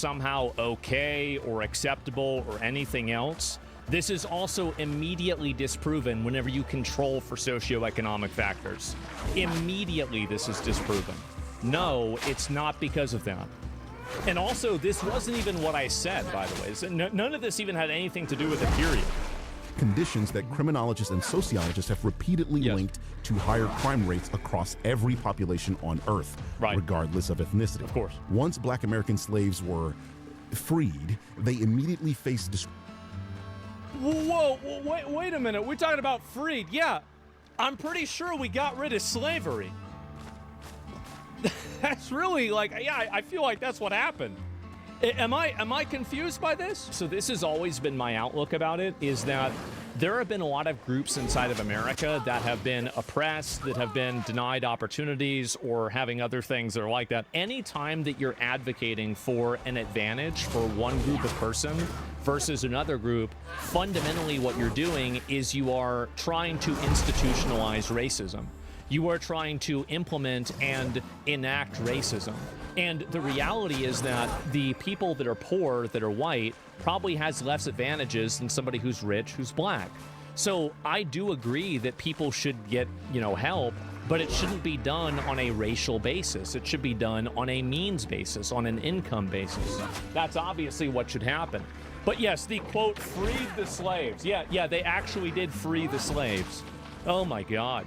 somehow okay or acceptable or anything else, this is also immediately disproven whenever you control for socioeconomic factors. Immediately this is disproven. No, it's not because of that. And also, this wasn't even what I said, by the way. None of this even had anything to do with the period. Conditions that criminologists and sociologists have repeatedly linked to higher crime rates across every population on Earth, regardless of ethnicity. Of course. Once Black American slaves were freed, they immediately faced Whoa, wait a minute. We're talking about freed. Yeah, I'm pretty sure we got rid of slavery. That's really like, yeah, I feel like that's what happened. Am I confused by this? So this has always been my outlook about it, is that there have been a lot of groups inside of America that have been oppressed, that have been denied opportunities, or having other things that are like that. Anytime that you're advocating for an advantage for one group of person versus another group, fundamentally what you're doing is you are trying to institutionalize racism. You are trying to implement and enact racism. And the reality is that the people that are poor, that are white, probably has less advantages than somebody who's rich, who's black. So I do agree that people should get, help, but it shouldn't be done on a racial basis. It should be done on a means basis, on an income basis. That's obviously what should happen. But yes, the quote, freed the slaves. Yeah, they actually did free the slaves. Oh my God.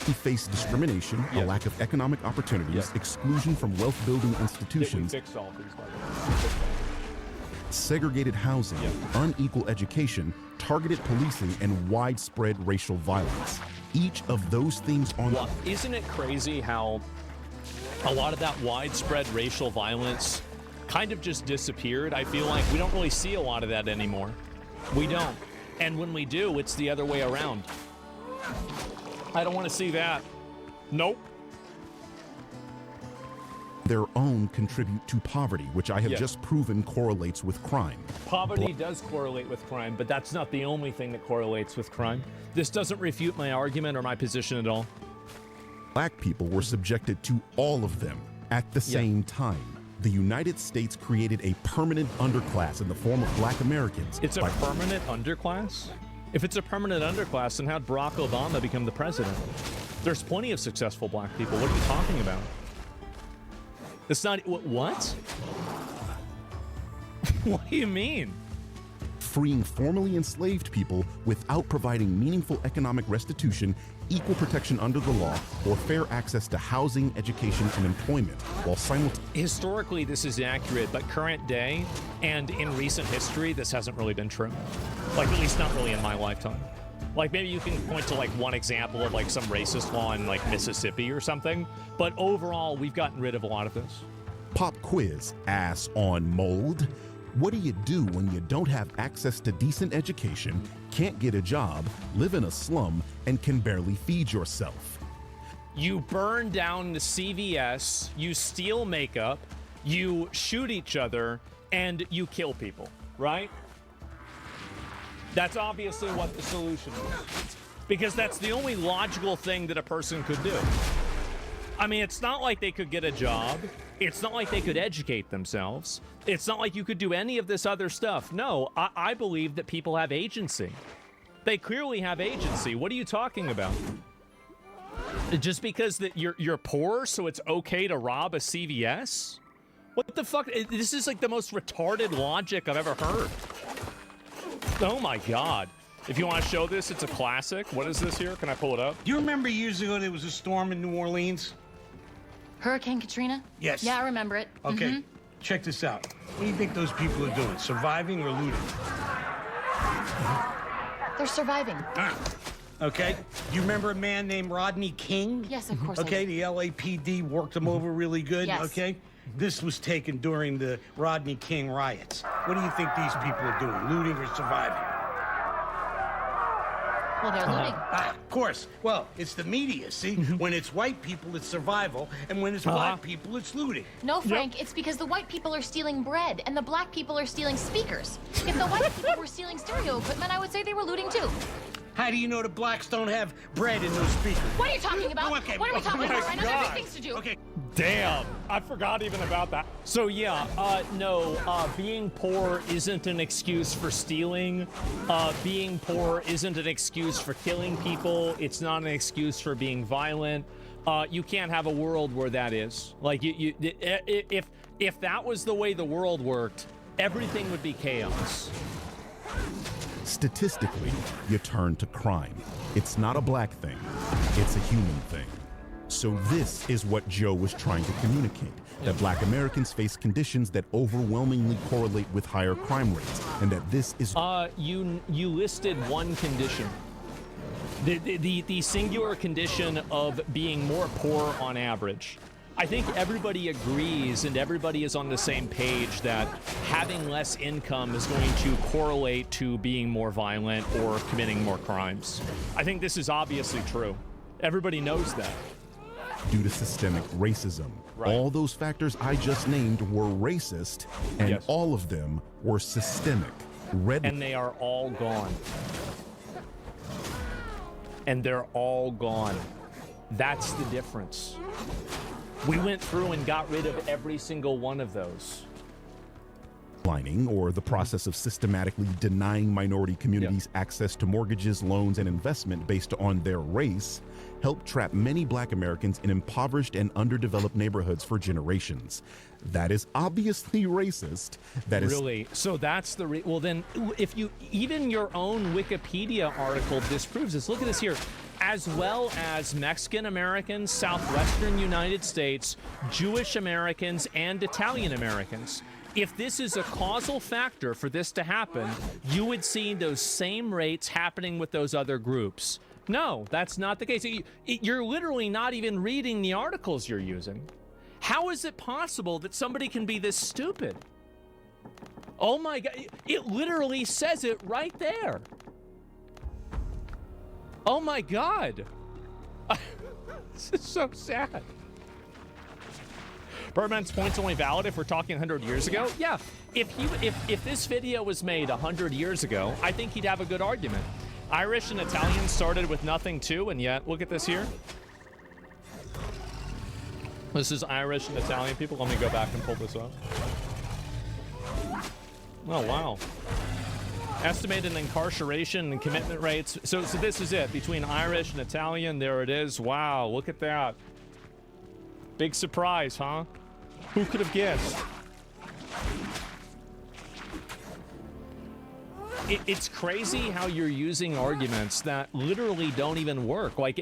He faced discrimination, a lack of economic opportunities, exclusion from wealth-building institutions, segregated housing, unequal education, targeted policing, and widespread racial violence. Each of those things on... Well, isn't it crazy how a lot of that widespread racial violence kind of just disappeared? I feel like we don't really see a lot of that anymore. We don't. And when we do, it's the other way around. I don't want to see that. Nope. Their own contribute to poverty, which I have just proven correlates with crime. Poverty does correlate with crime, but that's not the only thing that correlates with crime. This doesn't refute my argument or my position at all. Black people were subjected to all of them at the same time. The United States created a permanent underclass in the form of Black Americans. It's a permanent underclass? If it's a permanent underclass, then how'd Barack Obama become the president? There's plenty of successful black people. What are you talking about? It's not... What? What do you mean? Freeing formerly enslaved people without providing meaningful economic restitution, equal protection under the law, or fair access to housing, education, and employment, while simultaneously... Historically, this is accurate, but current day and in recent history, this hasn't really been true. Like, at least not really in my lifetime. Like, maybe you can point to, like, one example of, like, some racist law in, like, Mississippi or something, but overall, we've gotten rid of a lot of this. Pop quiz, ass on mold. What do you do when you don't have access to decent education, can't get a job, live in a slum, and can barely feed yourself? You burn down the CVS, you steal makeup, you shoot each other, and you kill people, right? That's obviously what the solution is. Because that's the only logical thing that a person could do. I mean, it's not like they could get a job. It's not like they could educate themselves. It's not like you could do any of this other stuff. No, I believe that people have agency. They clearly have agency. What are you talking about? Just because that you're poor, so it's okay to rob a CVS? What the fuck? This is like the most retarded logic I've ever heard. Oh my God. If you want to show this, it's a classic. What is this here? Can I pull it up? Do you remember years ago there was a storm in New Orleans? Hurricane Katrina? Yes. Yeah, I remember it. Okay, check this out. What do you think those people are doing? Surviving or looting? They're surviving. Okay. Do you remember a man named Rodney King? Yes, of course. Okay, the LAPD worked him over really good. Yes. Okay. This was taken during the Rodney King riots. What do you think these people are doing? Looting or surviving? Well, they're looting. Of course. Well, it's the media, see? When it's white people, it's survival, and when it's black people, it's looting. No, Frank, it's because the white people are stealing bread, and the black people are stealing speakers. If the white people were stealing stereo equipment, I would say they were looting too. How do you know the blacks don't have bread in those speakers? What are you talking about? Okay. What are we talking about right now? There are big things to do. Okay. Damn, I forgot even about that. So yeah, no, being poor isn't an excuse for stealing. Being poor isn't an excuse for killing people. It's not an excuse for being violent. You can't have a world where that is. Like, if that was the way the world worked, everything would be chaos. Statistically, you turn to crime. It's not a black thing, it's a human thing. So this is what Joe was trying to communicate, that black Americans face conditions that overwhelmingly correlate with higher crime rates, and that this is... You listed one condition. The singular condition of being more poor on average. I think everybody agrees and everybody is on the same page that having less income is going to correlate to being more violent or committing more crimes. I think this is obviously true. Everybody knows that. Due to systemic racism. Right. All those factors I just named were racist, and Yes. all of them were systemic. And they are all gone. And they're all gone. That's the difference. We went through and got rid of every single one of those. Redlining, or the process of systematically denying minority communities access to mortgages, loans, and investment based on their race, helped trap many black Americans in impoverished and underdeveloped neighborhoods for generations. That is obviously racist. That is Really? So that's the well then, if you, even your own Wikipedia article disproves this. Look at this here. As well as Mexican Americans, Southwestern United States, Jewish Americans, and Italian Americans. If this is a causal factor for this to happen, you would see those same rates happening with those other groups. No, that's not the case. You're literally not even reading the articles you're using. How is it possible that somebody can be this stupid? Oh my God, it literally says it right there. Oh my God. This is so sad. Birdman's point's only valid if we're talking 100 years ago? Yeah, if this video was made 100 years ago, I think he'd have a good argument. Irish and Italian started with nothing too, and yet, look at this here. This is Irish and Italian people. Let me go back and pull this up. Oh, wow. Estimated incarceration and commitment rates. So this is it. Between Irish and Italian, there it is. Wow, look at that. Big surprise, huh? Who could have guessed? It's crazy how you're using arguments that literally don't even work. Like,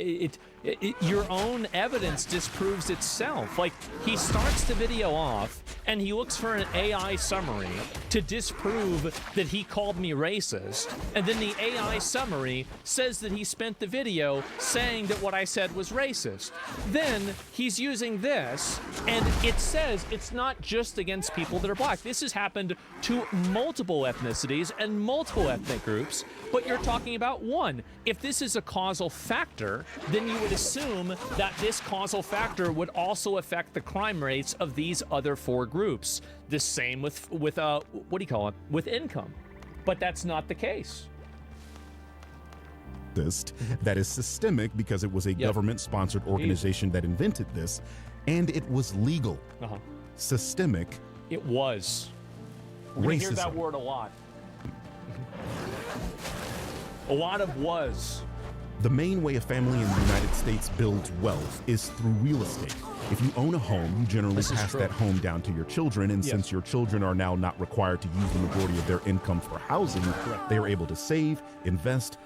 your own evidence disproves itself. Like, he starts the video off and he looks for an AI summary to disprove that he called me racist. And then the AI summary says that he spent the video saying that what I said was racist. Then he's using this and it says it's not just against people that are black. This has happened to multiple ethnicities and multiple ethnic groups, but you're talking about one. If this is a causal factor, then you would assume that this causal factor would also affect the crime rates of these other four groups. The same with what do you call it? With income. But that's not the case. That is systemic because it was a government-sponsored organization that invented this, and it was legal. Systemic. It was. We're gonna hear that word a lot. A lot of was. The main way a family in the United States builds wealth is through real estate. If you own a home, you generally pass that home down to your children, and since your children are now not required to use the majority of their income for housing, they are able to save, invest,